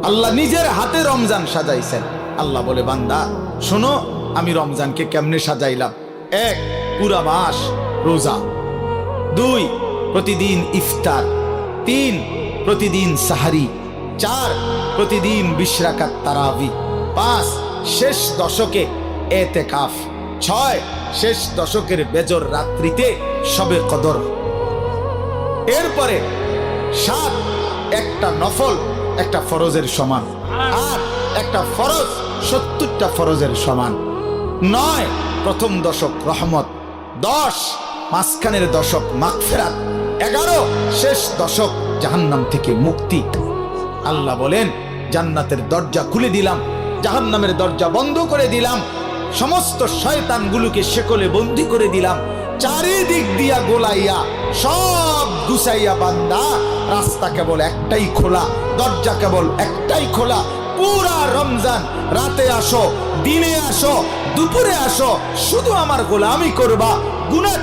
আল্লাহ নিজের হাতে রমজান সাজাইছেন। আল্লাহ বলে, বান্দা শোনো আমি রমজানকে কেমনে সাজাইলাম। 1, পুরা মাস রোজা। 2, প্রতিদিন ইফতার। 3, প্রতিদিন সাহারি। 4, প্রতিদিন 20 রাকাত তারাবি। 5, শেষ দশকে এতেকাফ। 6, শেষ দশকের বেজর রাত্রিতে শবে কদর। এরপরে 7, একটা নফল একটা ফরজের সমান। 8, একটা ফরজ 70টা ফরজের সমান। 9, প্রথম দশক রহমত। 10, মাঝখানের দশক মাগফিরাত। 11, শেষ দশক জাহান্নাম থেকে মুক্তি। আল্লাহ বলেন, জান্নাতের দরজা খুলে দিলাম, জাহান্নামের দরজা বন্ধ করে দিলাম, সমস্ত শয়তানগুলোকে শেকলে বন্দী করে দিলাম, চারিদিক দিয়া গোলাইয়া সব গুছাইয়া বান্দা রাস্তা কেবল একটাই খোলা, দরজা কেবল একটাই খোলা। পুরা রমজান রাতে আসো, দিনে আসো, দুপুরে আসো, শুধু আমার গোলামি করবা। গুনাহ